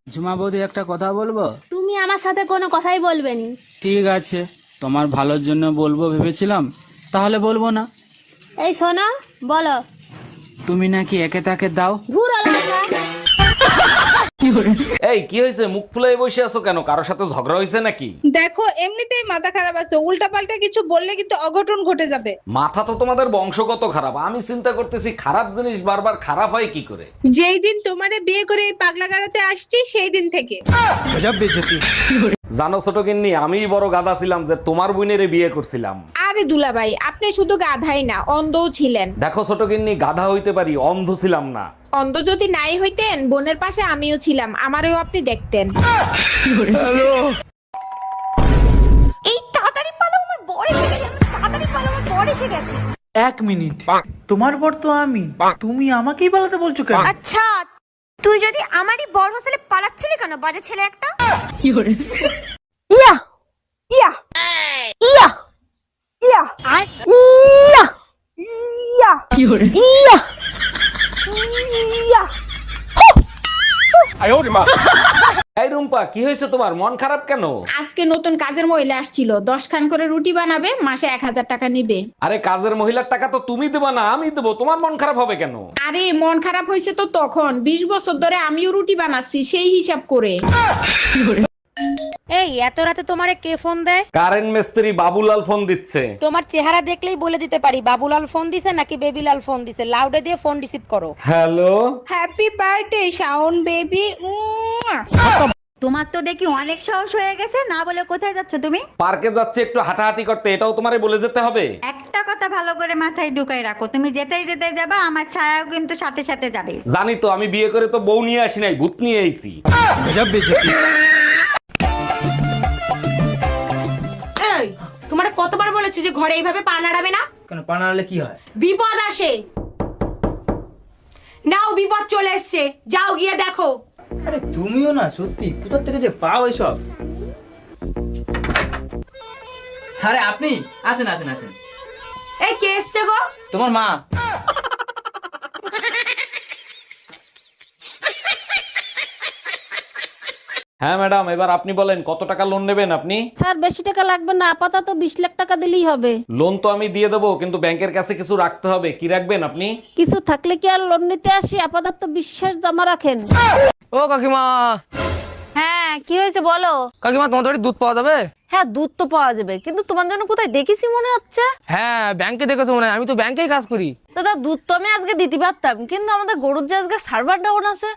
ঝুমা বৌদি একটা কথা বলবো? তুমি আমার সাথে কোনো কথাই বলবে নি। ঠিক আছে, তোমার ভালোর জন্য বলবো ভেবেছিলাম, তাহলে বলবো না। এই শোনো, বলো। তুমি নাকি একে তাকে দাও? ধুর আলাদা। এই কি হয়েছে, মুখ ফুলাই বসে আছো কেন? কারোর সাথে ঝগড়া হয়েছে নাকি? দেখো এমনিতেই মাথা খারাপ আছে, উল্টাপাল্টা কিছু বললে কিন্তু অঘটন ঘটে যাবে। মাথা তো তোমাদের বংশগত খারাপ। আমি চিন্তা করতেছি খারাপ জিনিস বারবার খারাপ হয় কি করে। যেই দিন তোমারে বিয়ে করে এই পাগলা গাড়াতে আসছি সেই দিন থেকে। জানো ছোট গিন্নি, আমিই বড় গাধা ছিলাম যে তোমার বোনের বিয়ে করছিলাম। আরে দুলাভাই, আপনি শুধু গাধাই না, অন্ধও ছিলেন। দেখো ছোট গিন্নি, গাধা হইতে পারি, অন্ধ ছিলাম না। অন্ধ যদি নাই হইতেন, বোনের পাশে আমিও ছিলাম, আমারও আপনি দেখতেন। এই তাড়াতাড়ি পালো, আমার বর এসে গেছে। তাড়াতাড়ি পালো, আমার বর এসে গেছে। 1 মিনিট, তোমার বর তো আমি, তুমি আমাকেই পালাতে বলছো কেন? আচ্ছা, তুই যদি আমারই বর হোস্টেলে পালাচ্ছিলি কেন, বাজে ছেলে একটা? এই রুম্পা, কি হয়েছে তোমার? মন খারাপ কেন? আজকে নতুন কাজের মহিলা আসছিল, 10 খান করে রুটি বানাবে, মাসে 1000 টাকা নিবে। আরে কাজের মহিলার টাকা তো তুমি দেবা না, আমি দেবো। তোমার মন খারাপ হবে কেন? আরে মন খারাপ হয়েছে তো তখন, 20 বছর ধরে আমিও রুটি বানাচ্ছি, সেই হিসাব করে। এই এত রাতে তোমারে কে ফোন দেয়? কারেন্ট মিস্ত্রি বাবুলাল ফোন দিচ্ছে। তোমার চেহারা দেখলেই বলে দিতে পারি বাবুলাল ফোন দিছে নাকি বেবিলাল ফোন দিছে। লাউডে দিয়ে ফোন রিসিভ করো। Hello. Happy birthday Shaon baby. তোমার তো দেখি অনেক সাহস হয়ে গেছে, না বলে কোথায় যাচ্ছ তুমি? পার্কে যাচ্ছে একটু হাঁটাহাঁটি করতে, এটাও তোমারে বলে যেতে হবে? একটা কথা ভালো করে মাথায় ঢুকাই রাখো, তুমি যেতেই যেতেই যাবা, আমার ছায়াও কিন্তু সাথে সাথে যাবে। জানি তো, আমি বিয়ে করে তো বউ নিয়ে আসি নাই, ভূত নিয়ে আইছি। এই তোমারে কতবার বলেছি যে ঘরে এইভাবে পা নাড়াবে না? কেন পা নাড়ালে কি হয়? বিপদ আসে। নাও, বিপদ চলে এসছে, যাও গিয়ে দেখো। আরে তুমিও না, সত্যি কোথা থেকে যে পাও এসব? আরে আপনি আসেন আসেন আসেন। এই কে এসছে গো? তোমার মা। হ্যাঁ ম্যাডাম, এবার আপনি বলেন কত টাকা লোন নেবেন আপনি? স্যার বেশি টাকা লাগবে না, আপাতত 20 লাখ টাকা দিলেই হবে। লোন তো আমি দিয়ে দেবো, কিন্তু ব্যাংকের কাছে কিছু রাখতে হবে। কি রাখবেন আপনি? কিছু থাকলে কি আর লোন নিতে আসি, আপাতত বিশ্বাস জমা রাখেন। ও কাকিমা। হ্যাঁ, কি হয়েছে বলো? কাকিমা, তোমার বাড়ি দুধ পাওয়া যাবে? হ্যাঁ, দুধ তো পাওয়া যাবে, কিন্তু তোমার জন্য কোথায় দেখেছি মনে হচ্ছে। হ্যাঁ, ব্যাংকে দেখেছো মনে হয়, আমি তো ব্যাংকেই কাজ করি। দাদা, দুধ তো আমি আজকে দিতে পারতাম, কিন্তু আমাদের গরুর যে আজকে সার্ভার ডাউন আছে।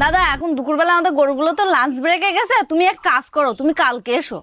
দাদা, এখন দুপুরবেলা আমাদের গরুগুলো তো লাঞ্চ ব্রেকে গেছে, তুমি এক কাজ করো, তুমি কালকে এসো।